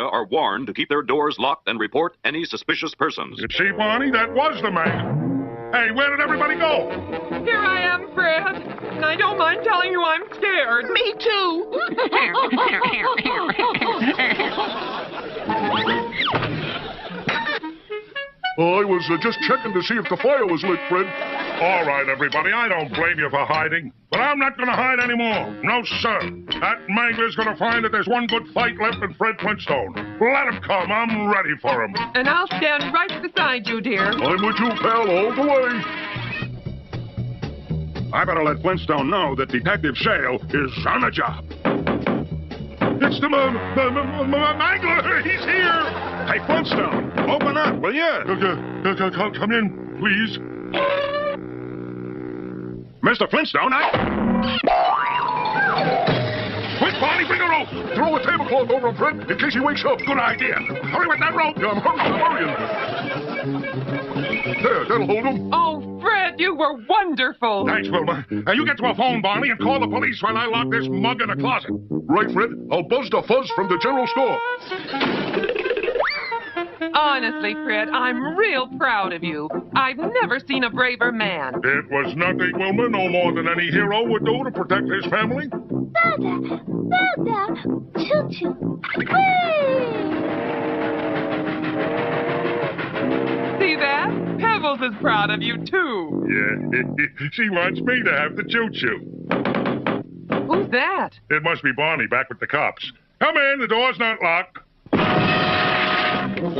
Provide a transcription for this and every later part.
are warned to keep their doors locked and report any suspicious persons. You see, Barney, that was the man. Hey, where did everybody go? Here I am, Fred. And I don't mind telling you I'm scared. Me too. I was just checking to see if the fire was lit, Fred. All right, everybody, I don't blame you for hiding. But I'm not going to hide anymore. No, sir. That mangler's going to find that there's one good fight left in Fred Flintstone. Let him come. I'm ready for him. And I'll stand right beside you, dear. I'm with you, pal, all the way. I better let Flintstone know that Detective Shale is on the job. It's the mangler. He's here. Hey, Flintstone, open up, will you? Come in, please. Mr. Flintstone, Quick, Barney, bring a rope. Throw a tablecloth over him, Fred, in case he wakes up. Good idea. Hurry with that rope. I'm hurrying. There, that'll hold him. Oh, Fred, you were wonderful. Thanks, Wilma. Now, you get to a phone, Barney, and call the police while I lock this mug in a closet. Right, Fred. I'll buzz the fuzz from the general store. Honestly, Fred, I'm real proud of you. I've never seen a braver man. It was nothing, Wilma, no more than any hero would do to protect his family. Bada, bada, choo-choo. See that? Pebbles is proud of you, too. Yeah, she wants me to have the choo-choo. Who's that? It must be Barney back with the cops. Come in, the door's not locked. Oh, no!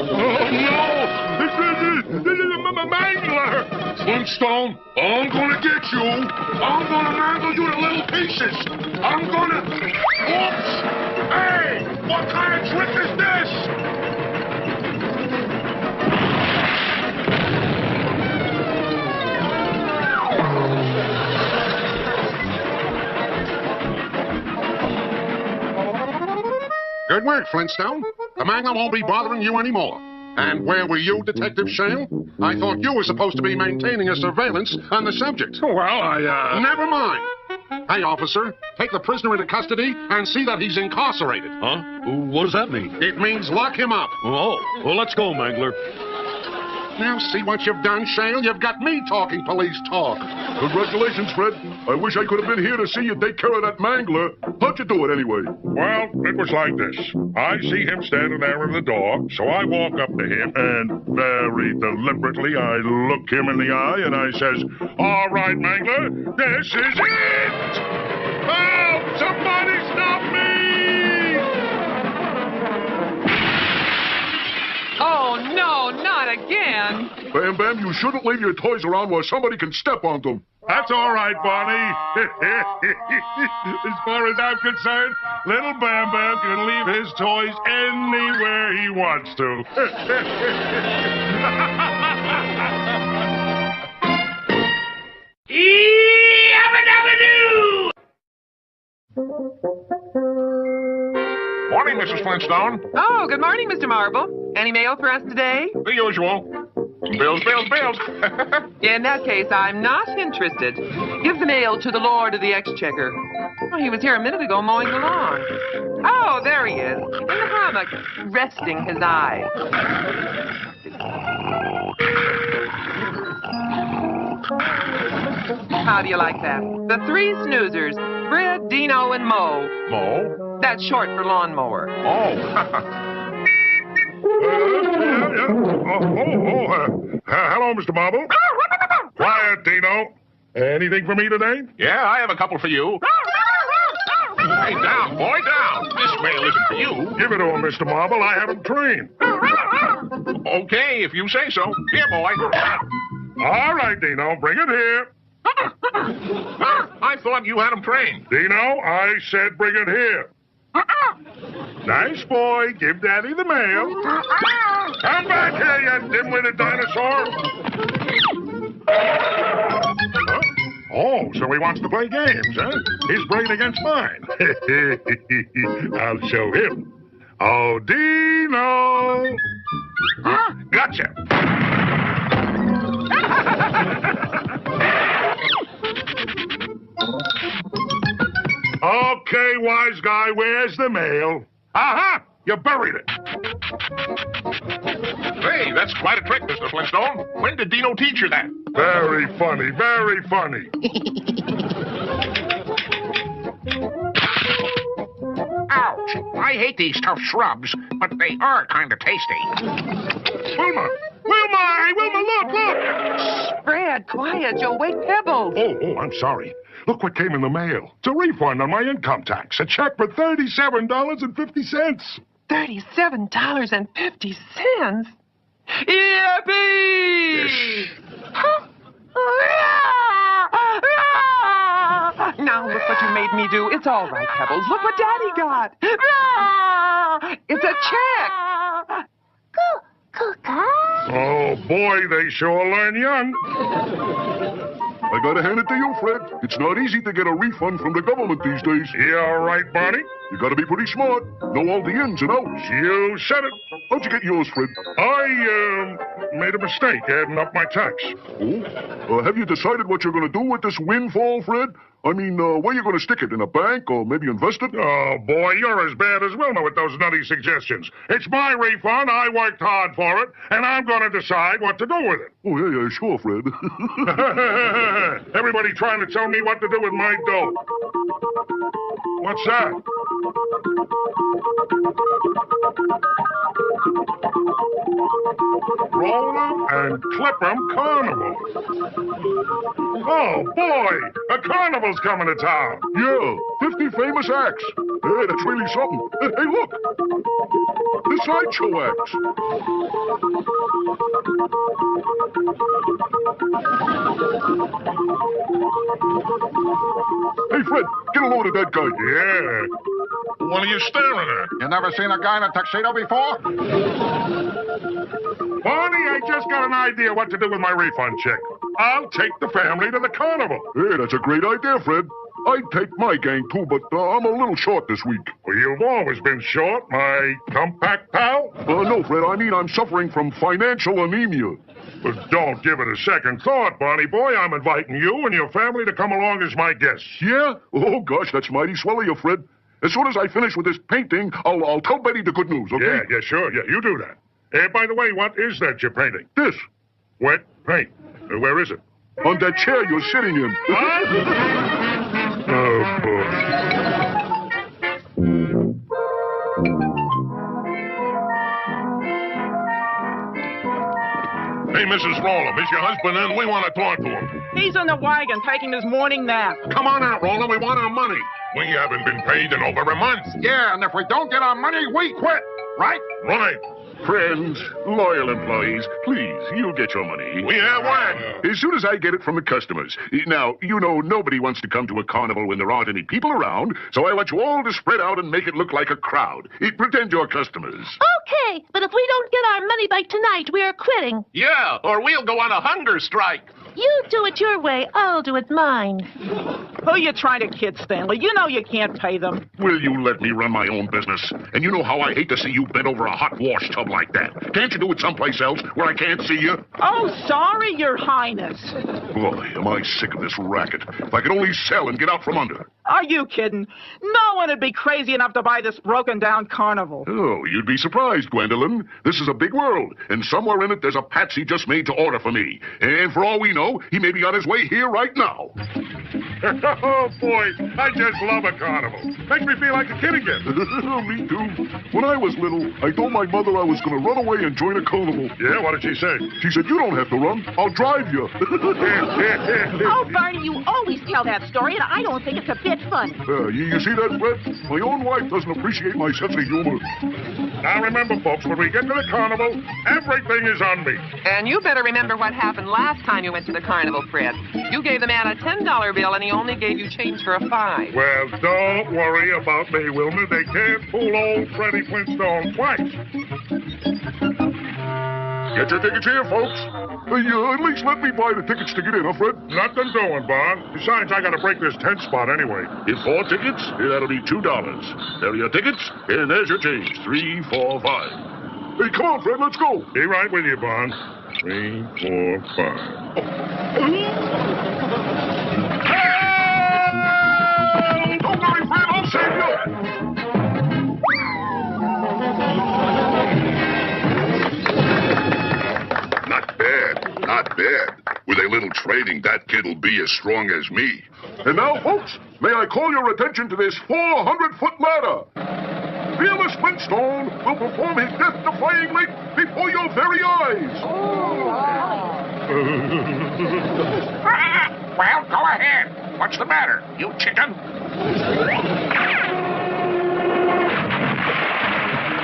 This is a mangler! Flintstone, I'm gonna get you. I'm gonna mangle you to little pieces. I'm gonna... Oops! Hey! What kind of trick is this? Good work, Flintstone. The mangler won't be bothering you anymore. And where were you, Detective Shale? I thought you were supposed to be maintaining a surveillance on the subject. Well, Never mind. Hey, officer, take the prisoner into custody and see that he's incarcerated. Huh? What does that mean? It means lock him up. Oh, well, let's go, Mangler. Now, see what you've done, Shale? You've got me talking police talk. Congratulations, Fred. I wish I could have been here to see you take care of that mangler. How'd you do it anyway? Well, it was like this. I see him standing there in the door, so I walk up to him, and very deliberately I look him in the eye, and I says, "All right, mangler, this is it! Help! Somebody stop me!" Oh, no, not again. Bam Bam, you shouldn't leave your toys around where somebody can step on them. That's all right, Barney. As far as I'm concerned, little Bam Bam can leave his toys anywhere he wants to. Morning, Mrs. Flintstone. Oh, good morning, Mr. Marble. Any mail for us today? The usual. Bills. In that case, I'm not interested. Give the mail to the Lord of the Exchequer. Oh, he was here a minute ago mowing the lawn. Oh, there he is, in the hammock, resting his eyes. How do you like that? The three snoozers, Fred, Dino, and Mo. Mo? That's short for lawnmower. Oh. Hello, Mr. Marble. Quiet, Dino. Anything for me today? Yeah, I have a couple for you. Hey, down, boy, down. This mail isn't for you. Give it to him, Mr. Marble. I have him trained. Okay, if you say so. Here, boy. All right, Dino, bring it here. I thought you had him trained. Dino, I said bring it here. Nice boy. Give Daddy the mail. Come back here, you dim-witted dinosaur. Huh? Oh, so he wants to play games, huh? His brain against mine. I'll show him. Oh, Dino. Gotcha. Okay, wise guy, where's the mail? Aha! You buried it. Hey, that's quite a trick, Mr. Flintstone. When did Dino teach you that? Very funny, very funny. Ouch! I hate these tough shrubs, but they are kind of tasty. Wilma! Wilma! Hey, Wilma, look! Fred, quiet. You'll wake Pebbles. Oh, I'm sorry. Look what came in the mail. It's a refund on my income tax. A check for $37.50. $37.50. Yippee! Now look what you made me do. It's all right, Pebbles. Look what Daddy got. It's a check. Oh, boy, they sure learn young. I gotta hand it to you, Fred. It's not easy to get a refund from the government these days. Yeah, right, Barney. You gotta be pretty smart. Know all the ins and outs. You said it. How'd you get yours, Fred? I, made a mistake adding up my tax. Oh? Have you decided what you're gonna do with this windfall, Fred? I mean, where you gonna stick it? In a bank or maybe invest it? Oh, boy, you're as bad as Wilma with those nutty suggestions. It's my refund. I worked hard for it, and I'm gonna decide what to do with it. Oh, yeah, sure, Fred. Everybody trying to tell me what to do with my dough. What's that? Roll 'em and clip 'em carnival. Oh, boy! A carnival's coming to town. Yeah, 50 famous acts. Hey, that's really something. Hey, look! The sideshow acts. Hey, Fred, get a load of that guy. Yeah. What are you staring at? You never seen a guy in a tuxedo before? Barney, I just got an idea what to do with my refund check. I'll take the family to the carnival. Hey, that's a great idea, Fred. I'd take my gang, too, but I'm a little short this week. Well, you've always been short, my compact pal. No, Fred, I mean I'm suffering from financial anemia. But don't give it a second thought, Barney boy. I'm inviting you and your family to come along as my guests. Yeah? Oh, gosh, that's mighty swell of you, Fred. As soon as I finish with this painting, I'll tell Betty the good news, okay? Yeah, sure. Yeah, you do that. By the way, what is that you're painting? This. Wet paint. Where is it? On that chair you're sitting in. Huh? Oh, boy. Hey, Mrs. Rollum, is your husband in? We want to talk to him. He's in the wagon taking his morning nap. Come on out, Roland. We want our money. We haven't been paid in over a month. Yeah, and if we don't get our money, we quit. Right? Right. Friends, loyal employees, please, you'll get your money. We have when? As soon as I get it from the customers. Now, you know, nobody wants to come to a carnival when there aren't any people around, so I want you all to spread out and make it look like a crowd. Pretend you're customers. Okay, but if we don't get our money by tonight, we are quitting. Yeah, or we'll go on a hunger strike. You do it your way, I'll do it mine. Who you trying to kid, Stanley? You know you can't pay them. Will you let me run my own business? And you know how I hate to see you bent over a hot wash tub like that. Can't you do it someplace else where I can't see you? Oh, sorry, Your Highness. Boy, am I sick of this racket. If I could only sell and get out from under. Are you kidding? No one would be crazy enough to buy this broken-down carnival. Oh, you'd be surprised, Gwendolyn. This is a big world, and somewhere in it there's a patsy just made to order for me. And for all we know, he may be on his way here right now. Oh, boy, I just love a carnival. Makes me feel like a kid again. Me too. When I was little, I told my mother I was going to run away and join a carnival. Yeah, what did she say? She said, you don't have to run. I'll drive you. Oh, Barney, you always tell that story, and I don't think it's a bit funny. You see that, Fred? My own wife doesn't appreciate my sense of humor. Now remember, folks, when we get to the carnival, everything is on me. And you better remember what happened last time you went to the carnival, Fred. You gave the man a $10 bill, and he only gave you change for a $5. Well, don't worry about me, Wilma. They can't fool old Freddie Flintstone twice. Get your tickets here, folks. At least let me buy the tickets to get in, huh, Fred? Nothing doing, Bon. Besides, I gotta break this tent spot anyway. In 4 tickets, that'll be $2. There are your tickets, and there's your change. 3, 4, 5. Hey, come on, Fred, let's go. Be right with you, Bon. 3, 4, 5. Help! Don't worry, Fred, I'll save you. bad. With a little training, that kid'll be as strong as me. And now, folks, may I call your attention to this 400-foot ladder? Fearless Flintstone will perform his death-defying leap before your very eyes. Well, go ahead. What's the matter, you chicken?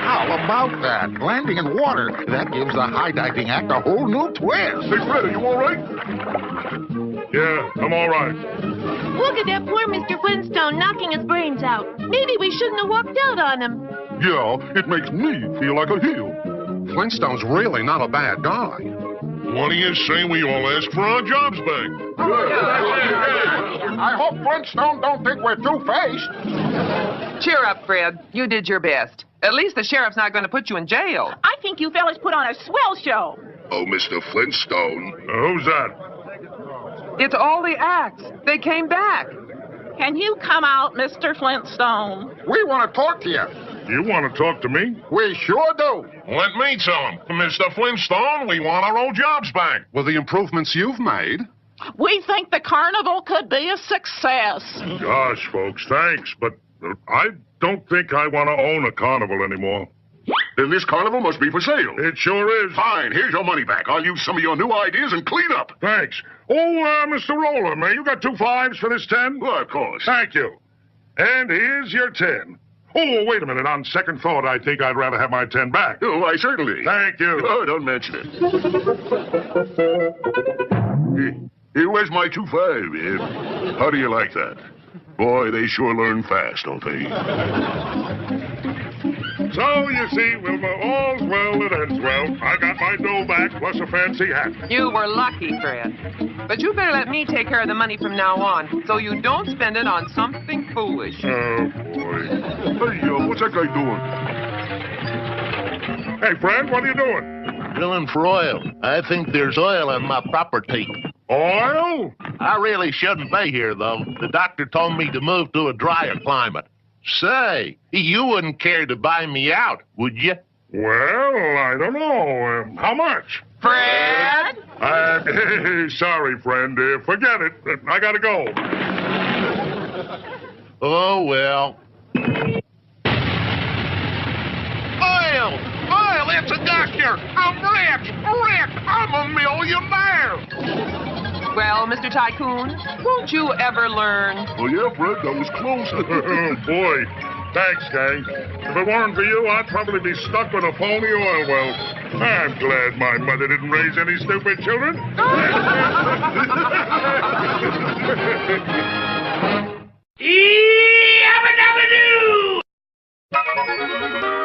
How about that? Landing in water. That gives the high diving act a whole new twist. Hey, Fred, are you all right? Yeah, I'm all right. Look at that poor Mr. Flintstone knocking his brains out. Maybe we shouldn't have walked out on him. Yeah, it makes me feel like a heel. Flintstone's really not a bad guy. What do you say we all ask for our jobs back? I hope Flintstone don't think we're two-faced. Cheer up, Fred. You did your best. At least the sheriff's not going to put you in jail. I think you fellas put on a swell show. Oh, Mr. Flintstone. Who's that? It's all the acts. They came back. Can you come out, Mr. Flintstone? We want to talk to you. You want to talk to me? We sure do. Let me tell him. Mr. Flintstone, we want our old jobs back. With the improvements you've made, We think the carnival could be a success. Gosh, folks, thanks, but I don't think I want to own a carnival anymore. Then this carnival must be for sale. It sure is. Fine, here's your money back. I'll use some of your new ideas and clean up. Thanks. Oh, Mr. Roller, may you got 2 5s for this 10? Well, of course. Thank you. And here's your 10. Oh, wait a minute. On second thought, I think I'd rather have my 10 back. Oh, why, certainly. Thank you. Oh, don't mention it. Here, where's my 2 5? How do you like that? Boy, they sure learn fast, don't they? So, you see, Wilma, all's well that ends well. I got my dough back, plus a fancy hat. You were lucky, Fred. But you better let me take care of the money from now on, so you don't spend it on something foolish. Oh, boy. Hey, what's that guy doing? Hey, Fred, what are you doing? Drilling for oil. I think there's oil on my property. Oil? I really shouldn't be here, though. The doctor told me to move to a drier climate. Say, you wouldn't care to buy me out, would you? Well, I don't know. How much? Fred? Sorry, friend. Forget it. I gotta go. Oh, well. Oil! Oil! It's a doctor! I'm rich! Rich! I'm a millionaire! Well, Mr. Tycoon, won't you ever learn? Oh, yeah, Fred, that was close. Oh, boy. Thanks, gang. If it weren't for you, I'd probably be stuck with a phony oil well. I'm glad my mother didn't raise any stupid children.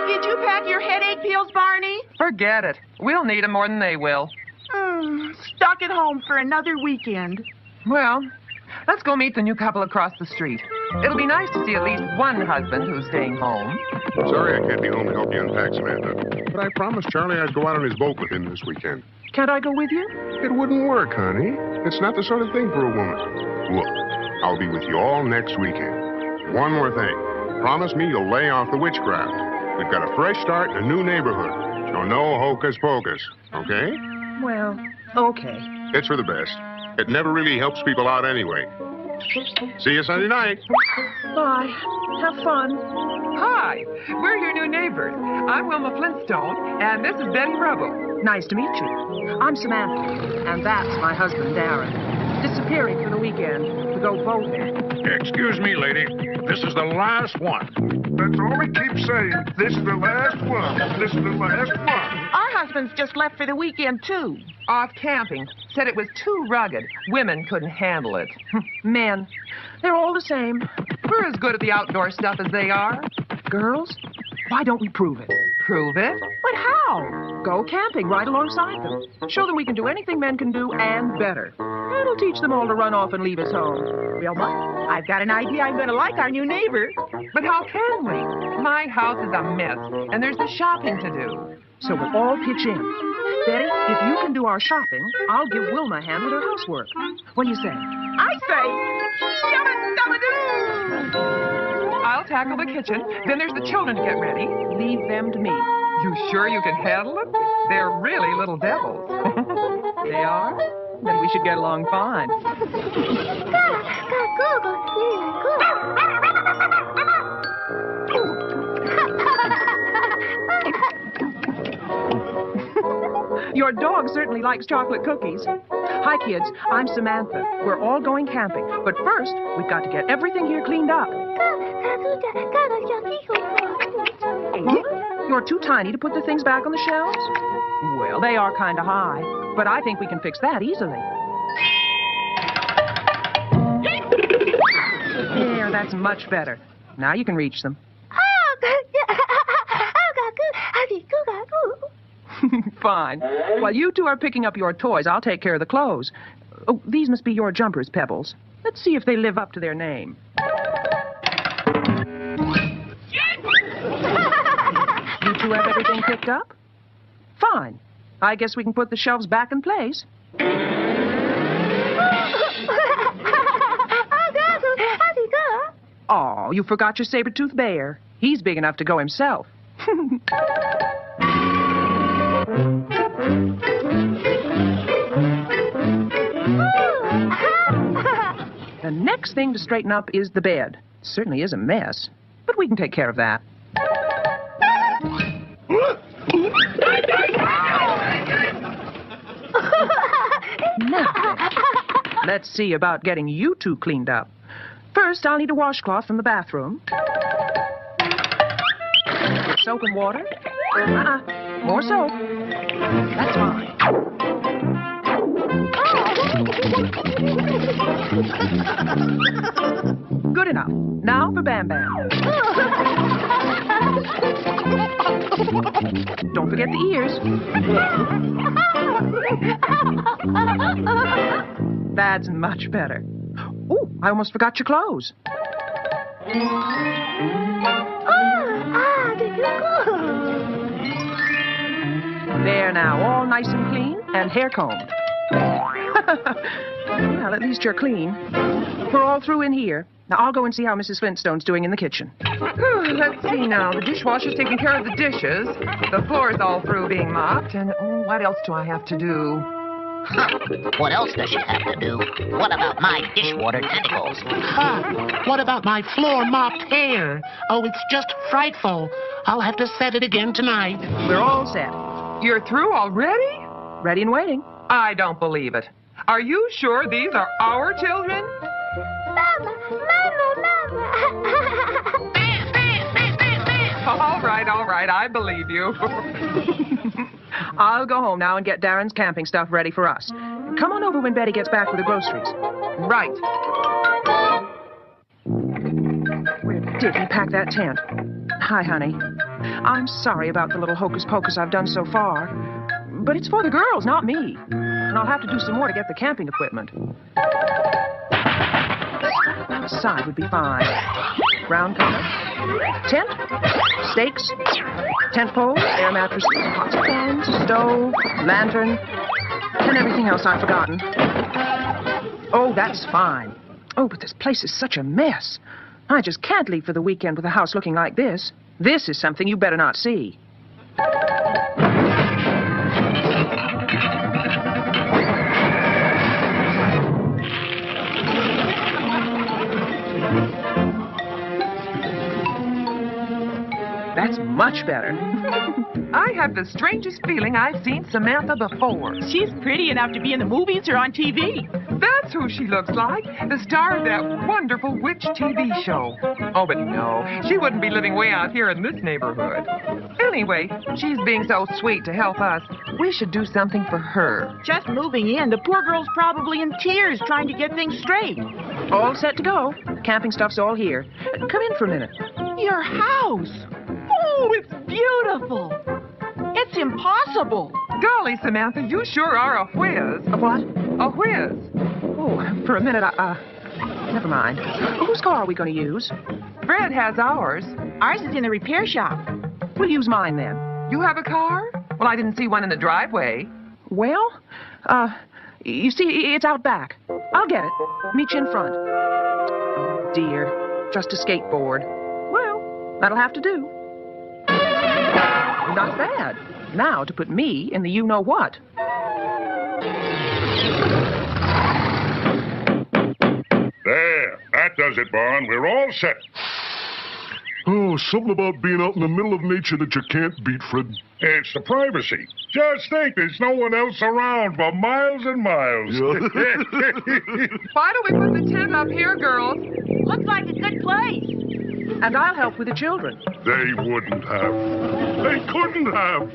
Did you pack your headache pills, Barney? Forget it. We'll need them more than they will. Stuck at home for another weekend. Well, let's go meet the new couple across the street. It'll be nice to see at least one husband who's staying home. sorry I can't be home to help you unpack, Samantha. But I promised Charlie I'd go out on his boat with him this weekend. Can't I go with you? It wouldn't work, honey. It's not the sort of thing for a woman. Look, I'll be with you all next weekend. One more thing. Promise me you'll lay off the witchcraft. We've got a fresh start in a new neighborhood. So no hocus pocus, okay? Well, okay. It's for the best. It never really helps people out anyway. See you Sunday night. Bye. Have fun. Hi. We're your new neighbors. I'm Wilma Flintstone, and this is Betty Rubble. Nice to meet you. I'm Samantha, and that's my husband, Darren. Disappearing for the weekend to go boating. Excuse me, lady. This is the last one. That's all we keep saying. This is the last one. This is the last one. Our husbands just left for the weekend, too. Off camping. Said it was too rugged. Women couldn't handle it. Men, they're all the same. We're as good at the outdoor stuff as they are. Girls, why don't we prove it? Prove it? But how? Go camping right alongside them. Show them we can do anything men can do and better. It'll teach them all to run off and leave us home. Wilma, I've got an idea I'm going to like our new neighbor. But how can we? My house is a mess, and there's the shopping to do. So we'll all pitch in. Betty, if you can do our shopping, I'll give Wilma a hand with her housework. What do you say? I say, shabba-dabba-doo! I'll tackle the kitchen. Then there's the children to get ready. Leave them to me. You sure you can handle it? They're really little devils. They are? then we should get along fine. Your dog certainly likes chocolate cookies. Hi, kids. I'm Samantha. We're all going camping. But first, we've got to get everything here cleaned up. You're too tiny to put the things back on the shelves? Well, they are kind of high. But I think we can fix that easily. There, that's much better. Now you can reach them. Fine. While you two are picking up your toys, I'll take care of the clothes. Oh, these must be your jumpers, Pebbles. Let's see if they live up to their name. You two have everything picked up? Fine. I guess we can put the shelves back in place. Oh, you forgot your saber-toothed bear. He's big enough to go himself. The next thing to straighten up is the bed. It certainly is a mess, but we can take care of that. Now, let's see about getting you two cleaned up. First, I'll need a washcloth from the bathroom. Soap and water. More soap. That's fine. Good enough. Now for Bam Bam. Don't forget the ears. That's much better. Oh, I almost forgot your clothes. There now, all nice and clean and hair combed. Well, at least you're clean. We're all through in here. Now, I'll go and see how Mrs. Flintstone's doing in the kitchen. Let's see now. The dishwasher's taking care of the dishes. The floor's all through being mopped. And what else do I have to do? What else does she have to do? What about my dishwater tentacles? What about my floor-mopped hair? Oh, it's just frightful. I'll have to set it again tonight. We're all set. You're through already? Ready and waiting. I don't believe it. Are you sure these are our children? Mama. All right, I believe you. I'll go home now and get Darren's camping stuff ready for us. Come on over when Betty gets back with the groceries. Right. Where did he pack that tent? Hi, honey. I'm sorry about the little hocus-pocus I've done so far. But it's for the girls, not me. And I'll have to do some more to get the camping equipment. Outside would be fine. Ground cover, tent, stakes, tent poles, air mattresses, pots of pans, stove, lantern, and everything else I've forgotten. Oh, that's fine. Oh, but this place is such a mess. I just can't leave for the weekend with the house looking like this. This is something you better not see. That's much better. I have the strangest feeling I've seen Samantha before. She's pretty enough to be in the movies or on TV. That's who she looks like, the star of that wonderful witch TV show. Oh, but no, she wouldn't be living way out here in this neighborhood. Anyway, she's being so sweet to help us. We should do something for her. Just moving in, the poor girl's probably in tears trying to get things straight. All set to go. Camping stuff's all here. Come in for a minute. Your house. Oh, it's beautiful. It's impossible. Golly, Samantha, you sure are a whiz. A what? A whiz. Oh, for a minute, never mind. Whose car are we going to use? Fred has ours. Ours is in the repair shop. We'll use mine then. You have a car? Well, I didn't see one in the driveway. Well, you see, it's out back. I'll get it. Meet you in front. Dear, just a skateboard. Well, that'll have to do. Not bad. Now to put me in the you-know-what. There, that does it, Barn. We're all set. Oh, something about being out in the middle of nature that you can't beat, Fred. It's the privacy. Just think, there's no one else around for miles and miles. Why don't we put the tent up here, girls? Looks like a good place. And I'll help with the children. They wouldn't have. They couldn't have.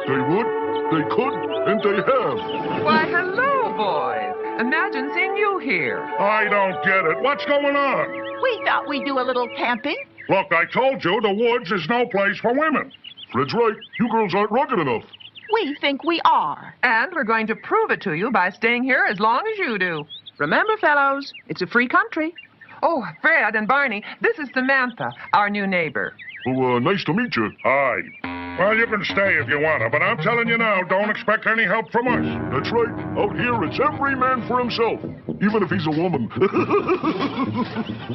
They would, they could, and they have. Why, hello, boys. Imagine seeing you here. I don't get it. What's going on? We thought we'd do a little camping. Look, I told you the woods is no place for women. Fred's right. You girls aren't rugged enough. We think we are. And we're going to prove it to you by staying here as long as you do. Remember, fellows, it's a free country. Oh, Fred and Barney, this is Samantha, our new neighbor. Oh, nice to meet you. Hi. Well, you can stay if you want to, but I'm telling you now, don't expect any help from us. That's right. Out here, it's every man for himself, even if he's a woman.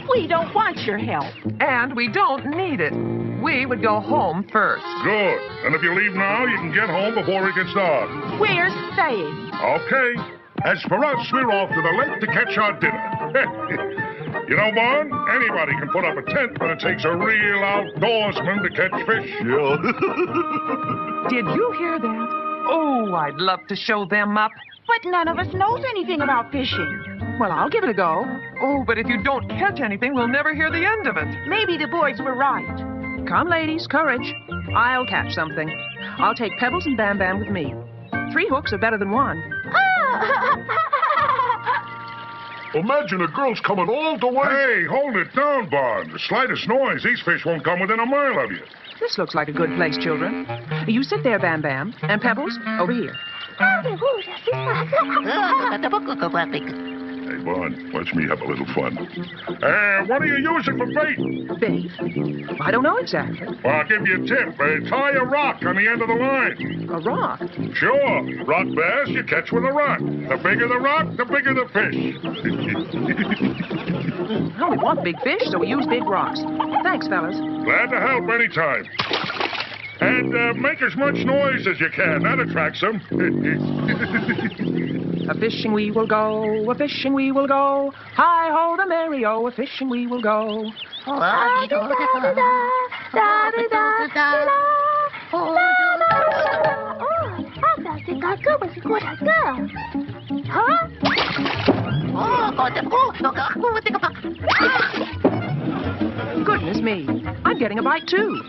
We don't want your help. And we don't need it. We would go home first. Good. And if you leave now, you can get home before it gets dark. We're staying. Okay. As for us, we're off to the lake to catch our dinner. You know, Barn, anybody can put up a tent, but it takes a real outdoorsman to catch fish. Yeah. Did you hear that? Oh, I'd love to show them up. But none of us knows anything about fishing. Well, I'll give it a go. Oh, but if you don't catch anything, we'll never hear the end of it. Maybe the boys were right. Come, ladies, courage. I'll catch something. I'll take Pebbles and Bam Bam with me. 3 hooks are better than 1. Imagine a girl's coming all the way. Hey, hold it down, Barn. The slightest noise, these fish won't come within a mile of you. This looks like a good place, children. You sit there, Bam Bam, and Pebbles, over here. Hey, Barn, watch me have a little fun. What are you using for bait? Bait? I don't know exactly. Well, I'll give you a tip. Tie a rock on the end of the line. A rock? Sure. Rock bass you catch with a rock. The bigger the rock, the bigger the fish. I only want big fish, so we use big rocks. Thanks, fellas. Glad to help anytime. And make as much noise as you can. That attracts them. A-fishing we will go, a-fishing we will go. Hi-ho the merry-o, a-fishing we will go. Oh, I thought the gaga was a good girl. Huh? Goodness me, I'm getting a bite too.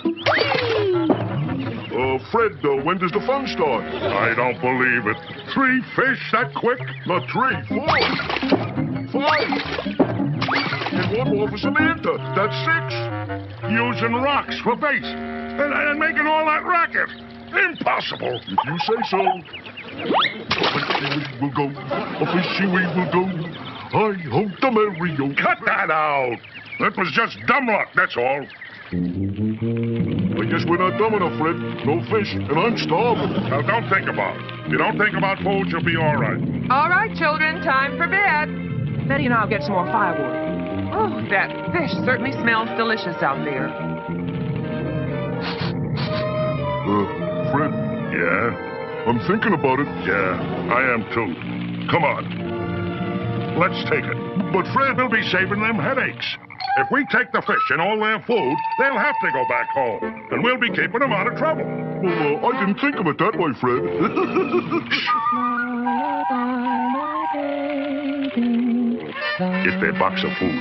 Fred, when does the fun start? I don't believe it. 3 fish that quick? Not 3, 4, 5. And 1 more for Samantha. That's 6. Using rocks for bait. And making all that racket. Impossible. If you say so. A-fishing we will go. A-fishing we will go. Hi-ho the merry-o. Cut that out. That was just dumb luck, that's all. I guess we're not dumb enough, Fred. No fish, and I'm starving. Now, don't think about it. If you don't think about food, you'll be all right. All right, children, time for bed. Betty and I'll get some more firewood. Oh, that fish certainly smells delicious out there. Fred? Yeah? I'm thinking about it. Yeah, I am too. Come on. Let's take it. But Fred will be saving them headaches. If we take the fish and all their food, they'll have to go back home. And we'll be keeping them out of trouble. Well, I didn't think of it that way, Fred. Get their box of food.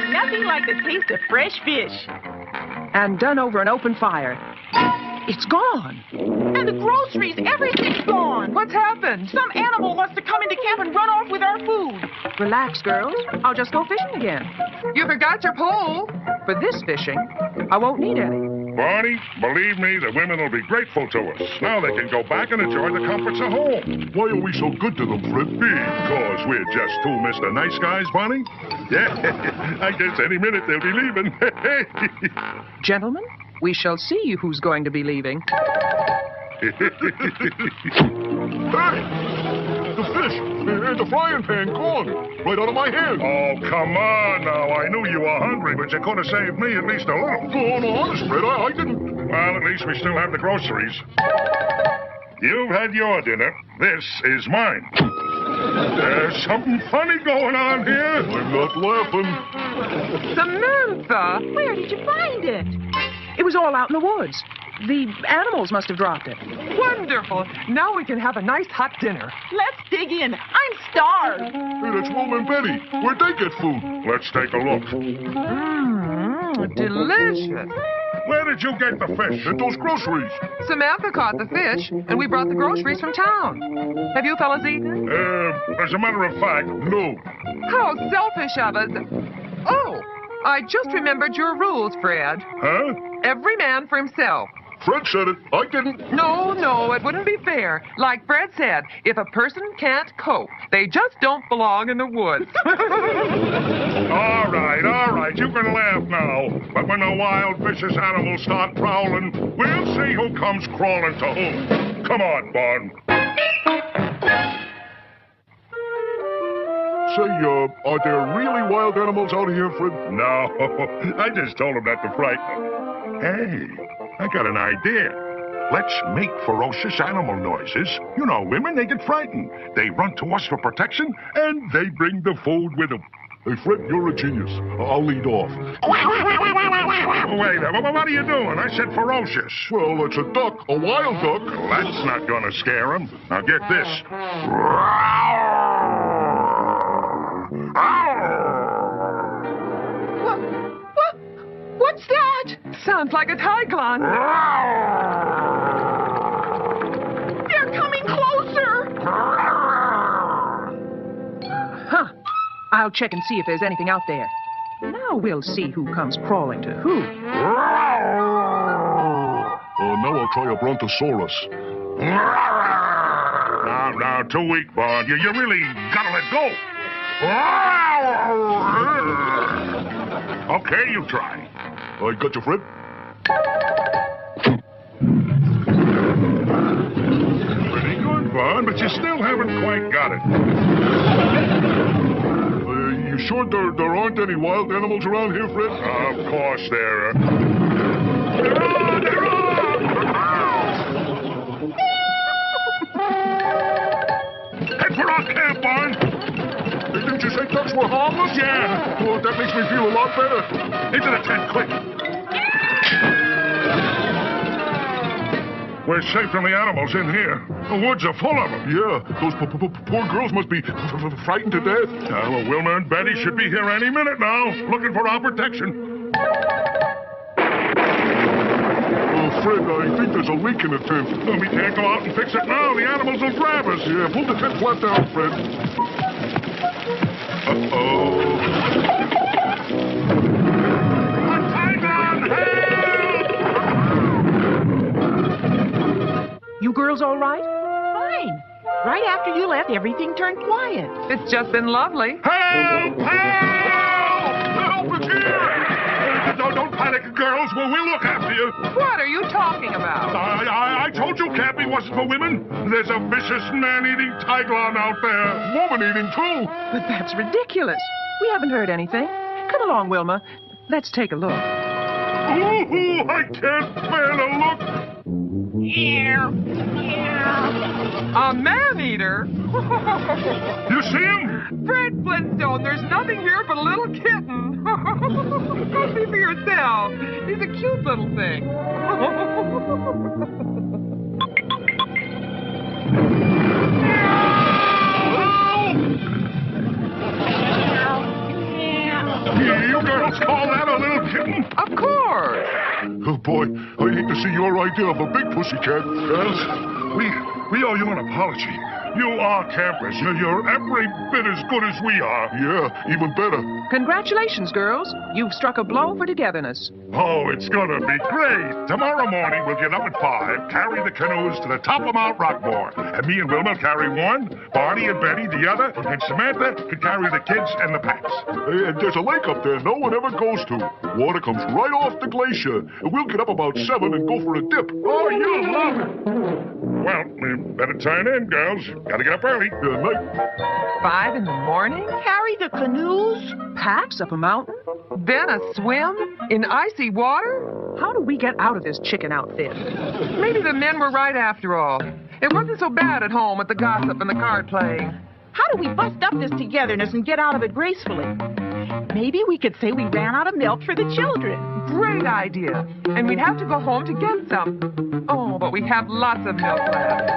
Nothing like the taste of fresh fish. And done over an open fire. It's gone. And the groceries, everything's gone. What's happened? Some animal wants to come into camp and run off with our food. Relax, girls. I'll just go fishing again. You forgot your pole. For this fishing, I won't need any. Barney, believe me, the women will be grateful to us. Now they can go back and enjoy the comforts of home. Why are we so good to them, Fred? Because we're just 2 Mr. Nice Guys, Barney. Yeah, I guess any minute they'll be leaving. Gentlemen, we shall see who's going to be leaving. Hey! The fish and the frying pan gone. Right out of my hand. Oh, come on now. I knew you were hungry, but you could have saved me at least a little. Oh, no, honest, Fred, I didn't. Well, at least we still have the groceries. You've had your dinner. This is mine. There's something funny going on here. I'm not laughing. Samantha! Where did you find it? It was all out in the woods. The animals must have dropped it. Wonderful. Now we can have a nice hot dinner. Let's dig in. I'm starved. Hey, that's Wilma and Betty. Where'd they get food? Let's take a look. Delicious. Where did you get the fish? At those groceries. Samantha caught the fish, and we brought the groceries from town. Have you fellas eaten? As a matter of fact, no. How selfish of us. Oh, I just remembered your rules, Fred. Huh? Every man for himself. Fred said it. I didn't. No, it wouldn't be fair. Like Fred said, if a person can't cope, they just don't belong in the woods. All right, you can laugh now. But when the wild vicious animals start prowling, we'll see who comes crawling to whom. Come on, Bon. Say, are there really wild animals out here, Fred? No, I just told him that to frighten him. Hey, I got an idea. Let's make ferocious animal noises. You know, women, they get frightened. They run to us for protection, and they bring the food with them. Hey, Fred, you're a genius. I'll lead off. Wait, what are you doing? I said ferocious. Well, it's a duck, a wild duck. Well, that's not gonna scare him. Now get this. What's that? Sounds like a tiglon. They're coming closer. Huh. I'll check and see if there's anything out there. Now we'll see who comes crawling to who. Now I'll try a brontosaurus. Now, too weak, Bon. You really gotta let go. Okay, you try. I got you, Fred. Pretty good, Bon, but you still haven't quite got it. You sure there aren't any wild animals around here, Fred? Of course there are. They're on! Head for our camp, Bon. Didn't you say ducks were harmless? Yeah. Well, that makes me feel a lot better. Into the tent, quick. We're safe from the animals in here. The woods are full of them. Yeah, those poor girls must be frightened to death. Well, Wilma and Betty should be here any minute now, looking for our protection. Fred, I think there's a leak in the tent. Well, we can't go out and fix it now. The animals will grab us. Yeah, pull the tent flap down, Fred. Uh-oh. You girls all right? Fine. Right after you left, everything turned quiet. It's just been lovely. Help! Help! Help is here! Don't panic, girls. Well, we'll look after you. What are you talking about? I told you camping wasn't for women. There's a vicious man-eating tiglon out there. Woman-eating, too. But that's ridiculous. We haven't heard anything. Come along, Wilma. Let's take a look. Ooh, I can't bear to look. A man-eater? You see him? Fred Flintstone, there's nothing here but a little kitten. See for yourself. He's a cute little thing. You girls call that a little kitten? Of course. Oh, boy, I hate to see your idea of a big pussycat. Girls, we owe you an apology. You are campers. You're every bit as good as we are. Yeah, even better. Congratulations, girls. You've struck a blow for togetherness. Oh, it's gonna be great. Tomorrow morning, we'll get up at 5, carry the canoes to the top of Mount Rockmore. And me and Wilma carry one, Barney and Betty the other, and Samantha can carry the kids and the packs. Hey, and there's a lake up there no one ever goes to. Water comes right off the glacier. And we'll get up about 7 and go for a dip. Oh, you'll love it. Well, we better turn in, girls. Gotta get up early. Good night. 5 in the morning? Carry the canoes? Packs up a mountain? Then a swim? In icy water? How do we get out of this chicken outfit? Maybe the men were right after all. It wasn't so bad at home with the gossip and the card playing. How do we bust up this togetherness and get out of it gracefully? Maybe we could say we ran out of milk for the children. Great idea. And we'd have to go home to get some. Oh, but we have lots of milk left.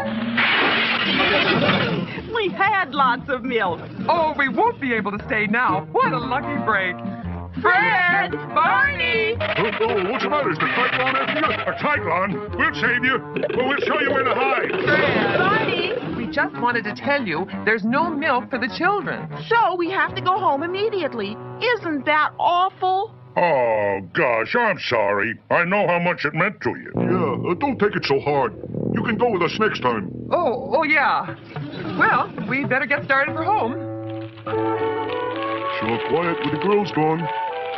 We had lots of milk. Oh, we won't be able to stay now. What a lucky break. Fred! Barney! Oh, what's the matter? Is the cyclone after you? A cyclone? We'll save you. Well, we'll show you where to hide. Fred! Barney! We just wanted to tell you there's no milk for the children. So we have to go home immediately. Isn't that awful? Oh, gosh, I'm sorry. I know how much it meant to you. Yeah, don't take it so hard. You can go with us next time. Oh, yeah. Well, we better get started for home. Sure quiet with the girls gone.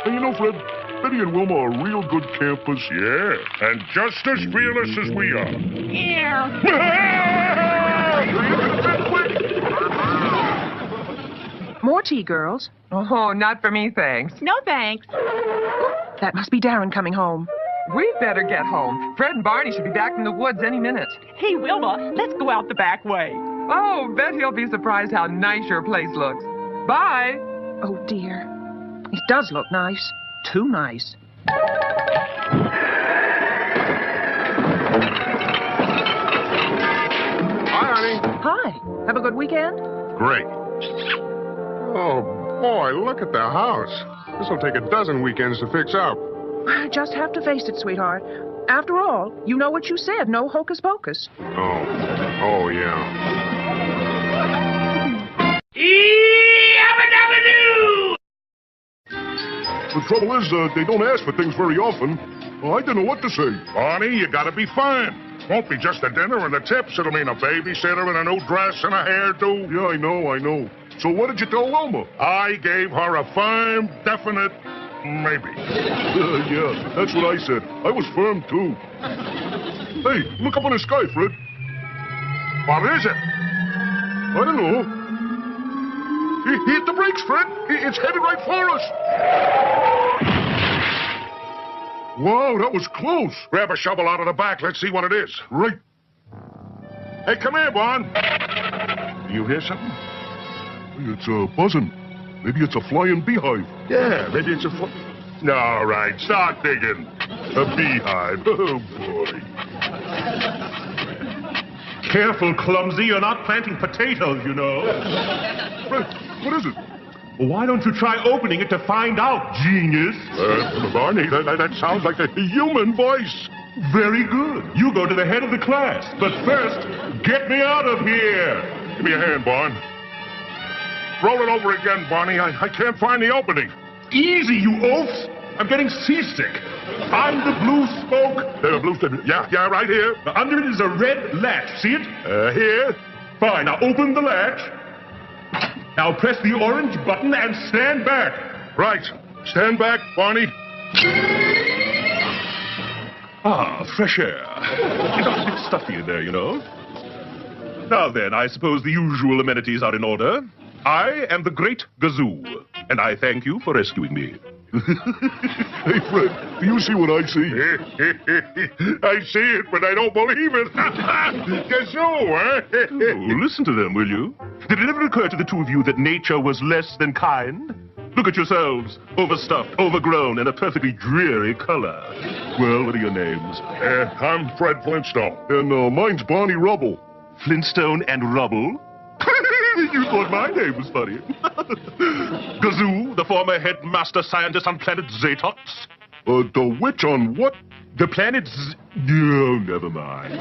Hey, you know, Fred, Betty and Wilma are real good campers. Yeah, and just as fearless as we are. Yeah. More tea, girls. Oh, not for me, thanks. No thanks. That must be Darren coming home. We'd better get home. Fred and Barney should be back from the woods any minute. Hey, Wilma, let's go out the back way. Oh, bet he'll be surprised how nice your place looks. Bye. Oh, dear. It does look nice. Too nice. Hi, honey. Hi. Have a good weekend? Great. Oh, boy, look at the house. This'll take a dozen weekends to fix up. I just have to face it, sweetheart. After all, you know what you said, no hocus pocus. Oh, yeah. The trouble is, they don't ask for things very often. I didn't know what to say. Barney, you gotta be fine. Won't be just a dinner and the tips. It'll mean a babysitter and a new dress and a hairdo. Yeah, I know. So what did you tell Wilma? I gave her a firm, definite maybe. Yeah, that's what I said. I was firm, too. Hey, look up in the sky, Fred. What is it? I don't know. Hit the brakes, Fred. It's headed right for us. Wow, that was close. Grab a shovel out of the back. Let's see what it is. Right. Hey, come here, Bon. You hear something? It's buzzing. Maybe it's a flying beehive. Yeah, maybe it's a All right, start digging. A beehive. Oh, boy. Careful, clumsy. You're not planting potatoes, you know. Fred, what is it? Why don't you try opening it to find out, genius? Barney, that sounds like a human voice. Very good. You go to the head of the class. But first, get me out of here. Give me a hand, Barn. Roll it over again, Barney. I can't find the opening. Easy, you oafs. I'm getting seasick. Find the blue spoke. The blue spoke. Yeah, right here. Under it is a red latch. See it? Here. Fine. Now open the latch. Now press the orange button and stand back. Right. Stand back, Barney. Ah, fresh air. It got a bit stuffy in there, you know. Now then, I suppose the usual amenities are in order. I am the Great Gazoo, and I thank you for rescuing me. Hey, Fred, do you see what I see? I see it, but I don't believe it. Gazoo, eh? Oh, listen to them, will you? Did it ever occur to the two of you that nature was less than kind? Look at yourselves, overstuffed, overgrown, and a perfectly dreary color. Well, what are your names? I'm Fred Flintstone. And mine's Barney Rubble. Flintstone and Rubble? You thought my name was funny. Gazoo, the former headmaster scientist on planet Zatox. The witch on what? The planet No, never mind.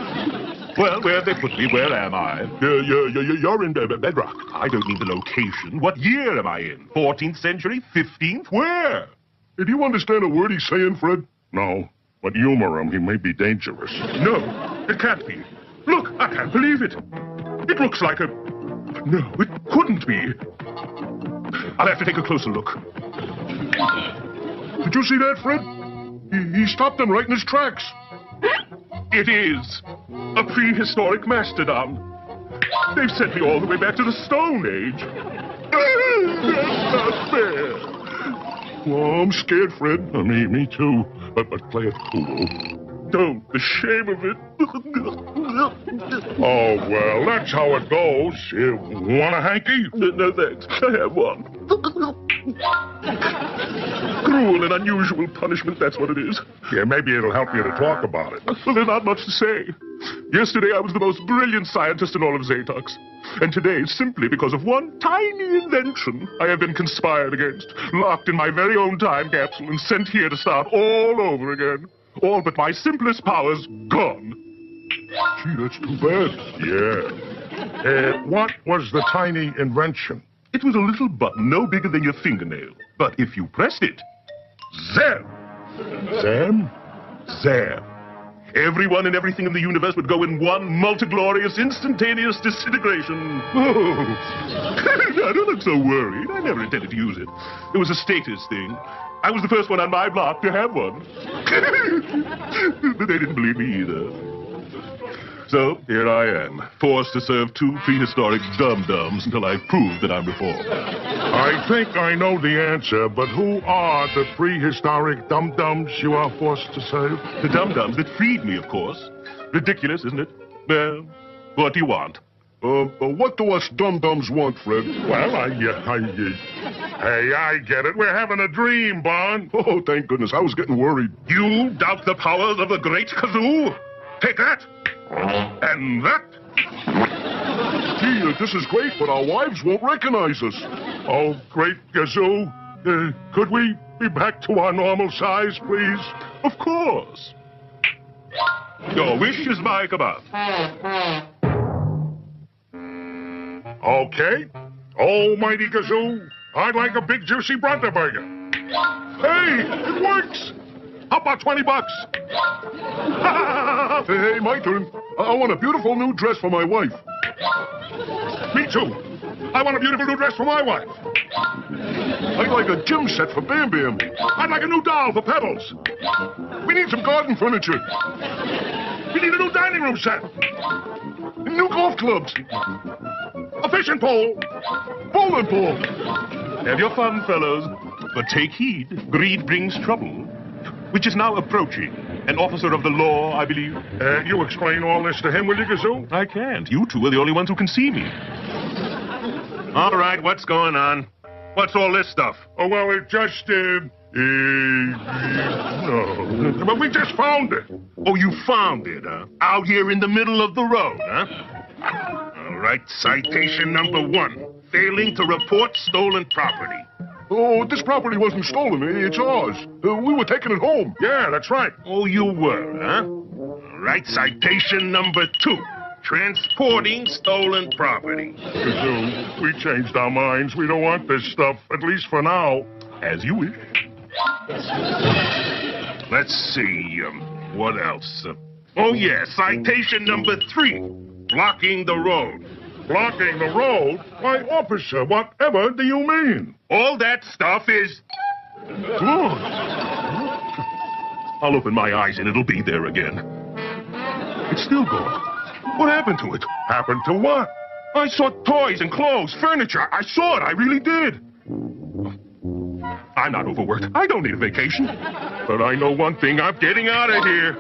Well, where they put me, where am I? You're in Bedrock. I don't mean the location. What year am I in? 14th century? 15th? Where? Do you understand a word he's saying, Fred? No, but humor him. He may be dangerous. No, it can't be. Look, I can't believe it. It looks like a... No, it couldn't be. I'll have to take a closer look. Did you see that, Fred? He stopped him right in his tracks. It is a prehistoric mastodon. They've sent me all the way back to the Stone Age. That's not fair. Well, I'm scared, Fred. Me too. But play it cool. Don't. The shame of it. Oh, well, that's how it goes. You want a hanky? No, thanks. I have one. Cruel and unusual punishment, that's what it is. Yeah, maybe it'll help you to talk about it. Well, there's not much to say. Yesterday, I was the most brilliant scientist in all of Zatox. And today, simply because of one tiny invention, I have been conspired against, locked in my very own time capsule, and sent here to start all over again. All but my simplest powers gone. Gee, that's too bad. Yeah. What was the tiny invention? It was a little button no bigger than your fingernail. But if you pressed it, zam! Sam? Zam! Everyone and everything in the universe would go in one multiglorious, instantaneous disintegration. Oh. Don't look so worried. I never intended to use it. It was a status thing. I was the first one on my block to have one. But they didn't believe me either. So, here I am, forced to serve two prehistoric dum-dums until I prove that I'm reformed. I think I know the answer, but who are the prehistoric dum-dums you are forced to serve? The dum-dums that freed me, of course. Ridiculous, isn't it? Well, what do you want? What do us dum-dums want, Fred? Well, Hey, I get it. We're having a dream, Bon. Oh, thank goodness. I was getting worried. You doubt the powers of the great Kazoo? Take that! And that! Gee, this is great, but our wives won't recognize us. Oh, great Gazoo. Could we be back to our normal size, please? Of course. Your wish is my command. Okay. Almighty Gazoo, I'd like a big juicy Brother Burger. Hey, it works! How about $20? Hey, my turn. I want a beautiful new dress for my wife. Me too. I want a beautiful new dress for my wife. I'd like a gym set for Bam Bam. I'd like a new doll for Pebbles. We need some garden furniture. We need a new dining room set. New golf clubs. A fishing pole. Bowling ball. Have your fun, fellows. But take heed. Greed brings trouble. Which is now approaching. An officer of the law, I believe. You explain all this to him, will you, Gazoo? I can't. You two are the only ones who can see me. All right, what's going on? What's all this stuff? Oh, well, it just, no. But we just found it. Oh, you found it, huh? Out here in the middle of the road, huh? All right, citation number 1. Failing to report stolen property. Oh, this property wasn't stolen. It's ours. We were taking it home. Yeah, that's right. Oh, you were, huh? All right, citation number 2. Transporting stolen property. Gazoo, we changed our minds. We don't want this stuff, at least for now. As you wish. Let's see, what else? Oh, yeah, citation number 3. Blocking the road. Blocking the road? Why, officer, whatever do you mean? All that stuff is... Good. I'll open my eyes and it'll be there again. It's still gone. What happened to it? Happened to what? I saw toys and clothes, furniture. I saw it. I really did. I'm not overworked. I don't need a vacation. But I know one thing. I'm getting out of here.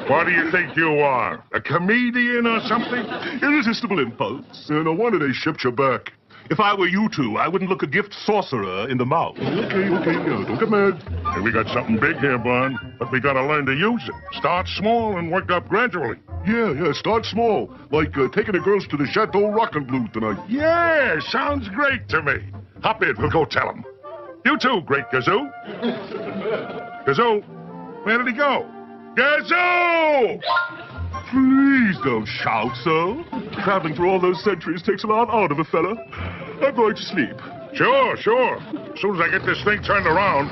What do you think you are? A comedian or something? Irresistible impulse. No wonder they shipped you back. If I were you two, I wouldn't look a gift sorcerer in the mouth. Okay, don't get mad. Hey, we got something big here, Bon, but we gotta learn to use it. Start small and work up gradually. Yeah, start small. Like taking the girls to the Chateau Rockin' Blue tonight. Yeah, sounds great to me. Hop in, we'll go tell them. You too, great Gazoo. Gazoo, where did he go? Gazoo! Please don't shout so. Traveling through all those centuries takes a lot out of a fella. I'm going to sleep. Sure. As soon as I get this thing turned around,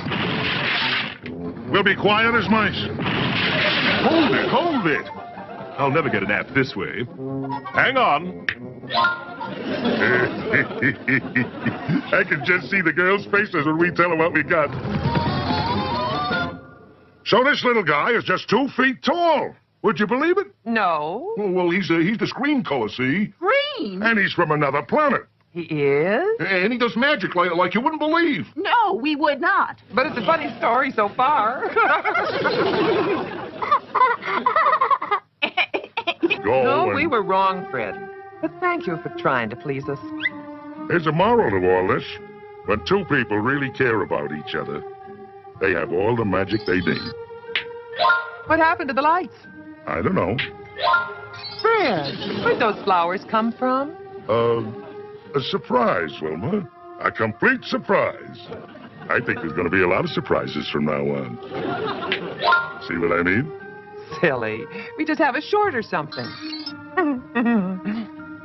we'll be quiet as mice. Hold it. I'll never get a nap this way. Hang on. I can just see the girls' faces when we tell them what we got. So this little guy is just 2 feet tall. Would you believe it? No. Well, he's the screen color, see? Green? And he's from another planet. He is? And he does magic like you wouldn't believe. No, we would not. But it's a funny story so far. We were wrong, Fred. But thank you for trying to please us. There's a moral to all this. When two people really care about each other, they have all the magic they need. What happened to the lights? I don't know. Fred, where'd those flowers come from? A surprise, Wilma. A complete surprise. I think there's going to be a lot of surprises from now on. See what I mean? Silly. We just have a short or something.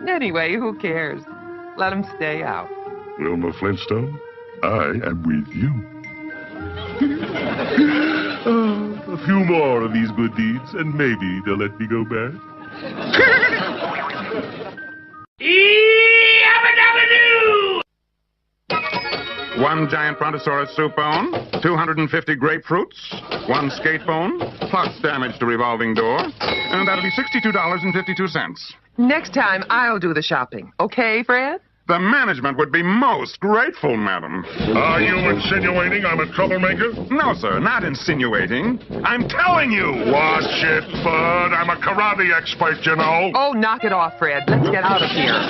Anyway, who cares? Let them stay out. Wilma Flintstone, I am with you. A few more of these good deeds, and maybe they'll let me go back. One giant brontosaurus soup bone, 250 grapefruits, one skate bone, plus damage to revolving door, and that'll be $62.52. Next time, I'll do the shopping. Okay, Fred? The management would be most grateful, madam. Are you insinuating I'm a troublemaker? No, sir, not insinuating. I'm telling you. Watch it, Bud. I'm a karate expert, you know. Oh, knock it off, Fred. Let's get out of here.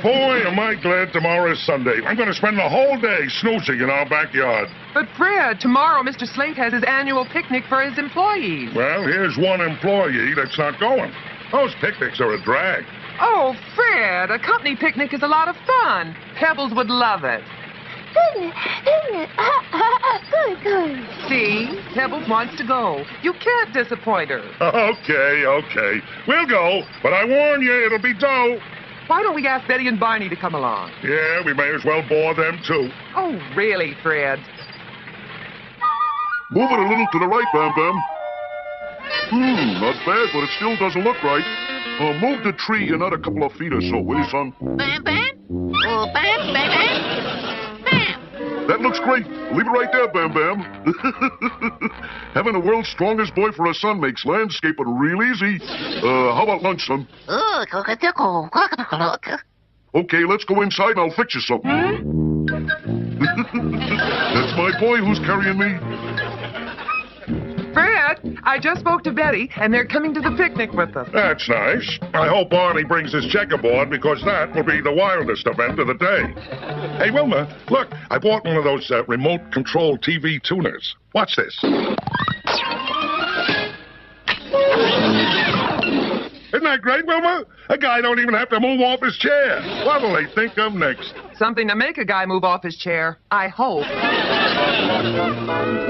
Boy, am I glad tomorrow is Sunday. I'm going to spend the whole day snoozing in our backyard. But, Fred, tomorrow Mr. Slate has his annual picnic for his employees. Well, here's one employee that's not going. Those picnics are a drag. Oh, Fred, a company picnic is a lot of fun. Pebbles would love it. Good. See? Pebbles wants to go. You can't disappoint her. Okay. We'll go, but I warn you, it'll be dull. Why don't we ask Betty and Barney to come along? Yeah, we may as well bore them, too. Oh, really, Fred? Move it a little to the right, Bam Bam. Not bad, but it still doesn't look right. Move the tree another couple of feet or so, will you, son? Bam, bam. Oh, bam, bam, bam. Bam. That looks great. Leave it right there, Bam Bam. Having the world's strongest boy for a son makes landscaping real easy. How about lunch, son? Okay, let's go inside and I'll fix you something. That's my boy who's carrying me. Fred, I just spoke to Betty, and they're coming to the picnic with us. That's nice. I hope Barney brings his checkerboard because that will be the wildest event of the day. Hey, Wilma, look, I bought one of those remote-control TV tuners. Watch this. Isn't that great, Wilma? A guy don't even have to move off his chair. What'll they think of next? Something to make a guy move off his chair, I hope.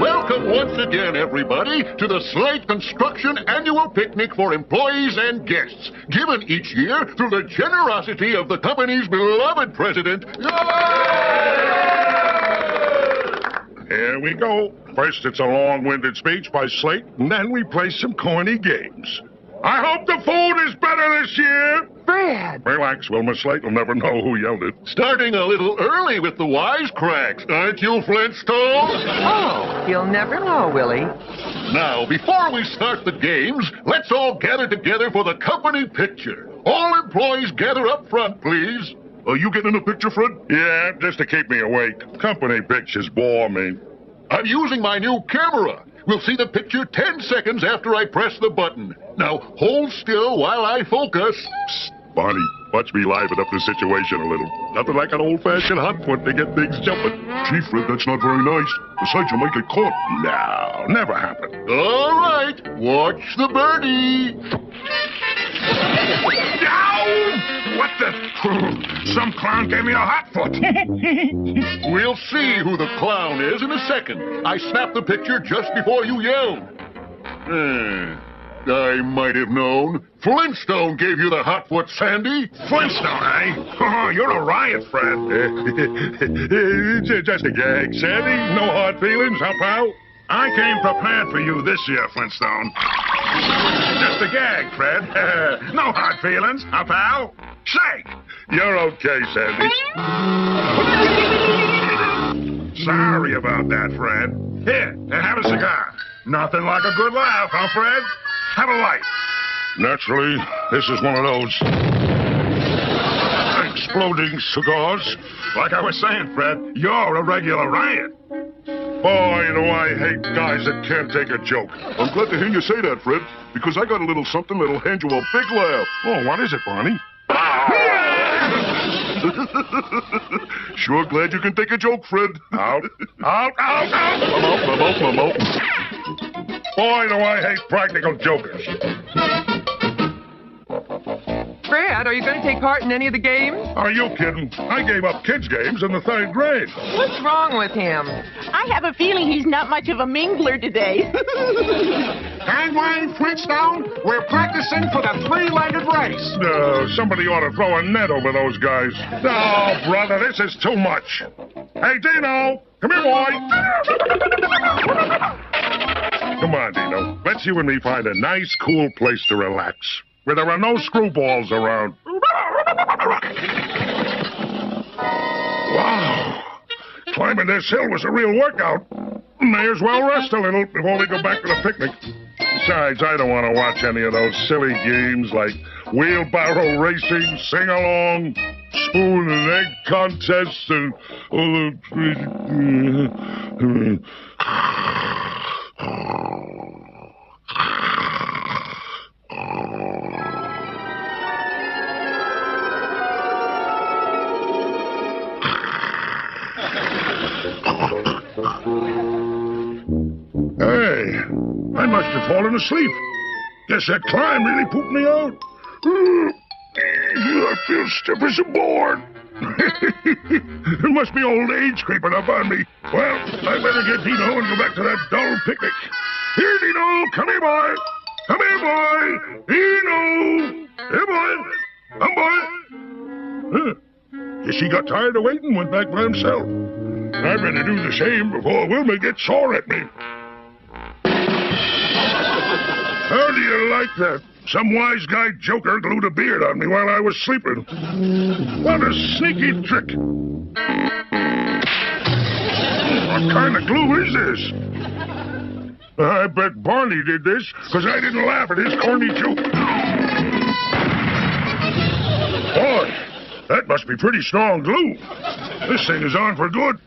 Welcome once again, everybody, to the Slate Construction Annual Picnic for employees and guests, given each year through the generosity of the company's beloved president. Here we go. First, it's a long-winded speech by Slate, and then we play some corny games. I hope the food is better this year. Fred! Relax, Wilma. Slate will never know who yelled it. Starting a little early with the wisecracks, aren't you, Flintstone? Oh, you'll never know, Willie. Now, before we start the games, let's all gather together for the company picture. All employees gather up front, please. Are you getting in the picture, Fred? Yeah, just to keep me awake. Company pictures bore me. I'm using my new camera. We'll see the picture 10 seconds after I press the button. Now, hold still while I focus. Psst, Barney, watch me liven up the situation a little. Nothing like an old-fashioned hot foot to get things jumping. Gee, Fred, that's not very nice. Besides, you might get caught. No, never happened. All right, watch the birdie. Ow! What the? Some clown gave me a hot foot. We'll see who the clown is in a second. I snapped the picture just before you yelled. I might have known. Flintstone gave you the hot foot, Sandy. Flintstone, eh? Oh, you're a riot, Fred. It's just a gag, Sandy. No hard feelings, huh, pal? I came prepared for you this year, Flintstone. Just a gag, Fred. No hard feelings, huh, pal? Say, you're okay, Sandy. Sorry about that, Fred. Here, have a cigar. Nothing like a good laugh, huh, Fred? Have a light. Naturally, this is one of those exploding cigars. Like I was saying, Fred, you're a regular riot. Boy, do I hate guys that can't take a joke. I'm glad to hear you say that, Fred, because I got a little something that'll hand you a big laugh. Oh, what is it, Barney? Sure glad you can take a joke, Fred. Out. Out. I'm out. Boy, do I hate practical jokers. Fred, are you going to take part in any of the games? Are you kidding? I gave up kids' games in the 3rd grade. What's wrong with him? I have a feeling he's not much of a mingler today. Gangway, Flintstone, we're practicing for the 3-legged race. No, somebody ought to throw a net over those guys. No, brother, this is too much. Hey, Dino, come here, boy. Come on, Dino. Let's you and me find a nice, cool place to relax, where there are no screwballs around. Wow. Climbing this hill was a real workout. May as well rest a little before we go back to the picnic. Besides, I don't want to watch any of those silly games like wheelbarrow racing, sing-along, spoon and egg contests, and all the... Hey, I must have fallen asleep. Guess that climb really pooped me out. I feel stiff as a board. It must be old age creeping up on me. Well, I better get Dino and go back to that dull picnic. Here, Dino. Come here, boy. Come here, boy. Dino. Here, boy. Come, boy. Guess he got tired of waiting and went back by himself. I better do the same before Wilma gets sore at me. How do you like that? Some wise guy joker glued a beard on me while I was sleeping. What a sneaky trick. What kind of glue is this? I bet Barney did this because I didn't laugh at his corny joke. Boy, that must be pretty strong glue. This thing is on for good.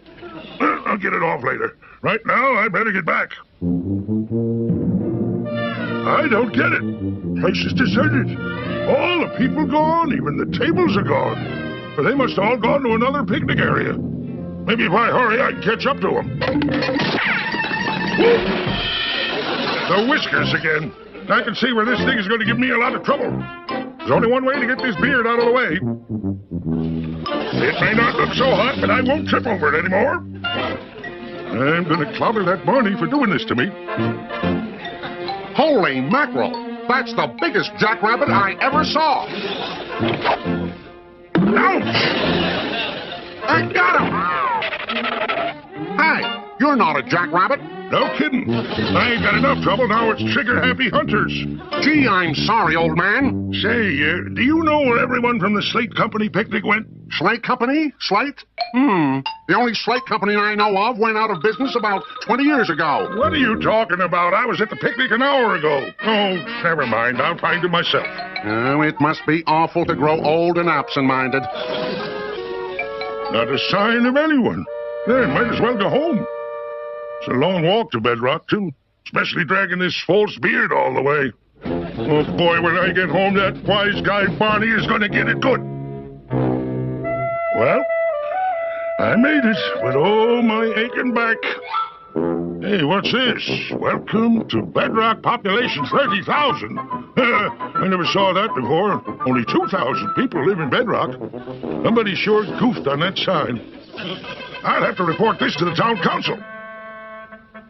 I'll get it off later. Right now, I better get back. I don't get it. Place is deserted. All the people gone, even the tables are gone. But they must have all gone to another picnic area. Maybe if I hurry, I can catch up to them. The whiskers again. I can see where this thing is going to give me a lot of trouble. There's only one way to get this beard out of the way. It may not look so hot, but I won't trip over it anymore. I'm going to clobber that Barney for doing this to me. Holy mackerel! That's the biggest jackrabbit I ever saw. Ouch! I got him! Hey, you're not a jackrabbit. No kidding. I ain't got enough trouble now. It's trigger-happy hunters. Gee, I'm sorry, old man. Say, do you know where everyone from the Slate Company picnic went? Slate Company? Slate? The only slate company I know of went out of business about 20 years ago. What are you talking about? I was at the picnic an hour ago. Oh, never mind. I'll find it myself. Oh, it must be awful to grow old and absent-minded. Not a sign of anyone. Yeah, might as well go home. It's a long walk to Bedrock, too. Especially dragging this false beard all the way. Oh, boy, when I get home, that wise guy Barney is going to get it good. Well, I made it with all my aching back. Hey, what's this? Welcome to Bedrock population 30,000. I never saw that before. Only 2,000 people live in Bedrock. Somebody sure goofed on that sign. I'll have to report this to the town council.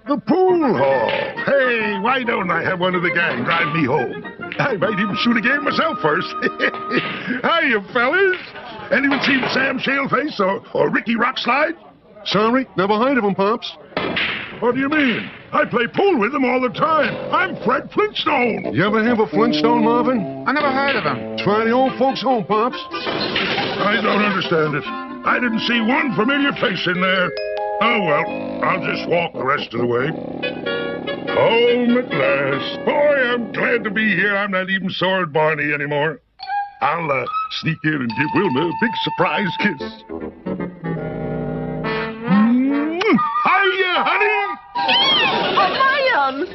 The pool hall. Hey, why don't I have one of the gang drive me home? I might even shoot a game myself first. Hiya, fellas. Anyone seen Sam Shaleface or Ricky Rockslide? Sorry, never heard of them, Pops. What do you mean? I play pool with them all the time. I'm Fred Flintstone. You ever have a Flintstone, Marvin? I never heard of them. Try the old folks' home, Pops. I don't understand it. I didn't see one familiar face in there. Oh, well, I'll just walk the rest of the way. Home at last. Boy, I'm glad to be here. I'm not even sore at Barney anymore. I'll sneak in and give Wilma a big surprise kiss. Hiya, honey! man!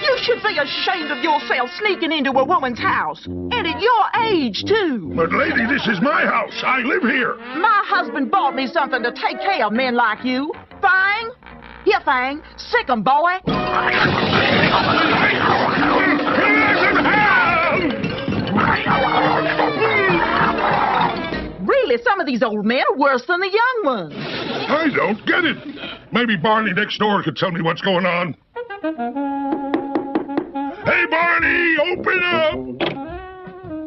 You should be ashamed of yourself sneaking into a woman's house. And at your age, too. But, lady, this is my house. I live here. My husband bought me something to take care of men like you. Fang? Here, Fang. Sick 'em, boy. Really, some of these old men are worse than the young ones. I don't get it. Maybe Barney next door could tell me what's going on. Hey, Barney, open up!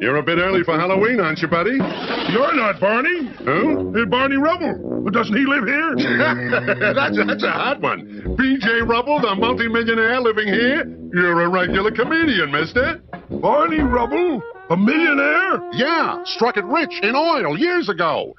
You're a bit early for Halloween, aren't you, buddy? You're not Barney. Who? Hey, Barney Rubble. Well, doesn't he live here? That's a hot one. B.J. Rubble, the multimillionaire living here? You're a regular comedian, mister. Barney Rubble? A millionaire? Yeah, struck it rich in oil years ago.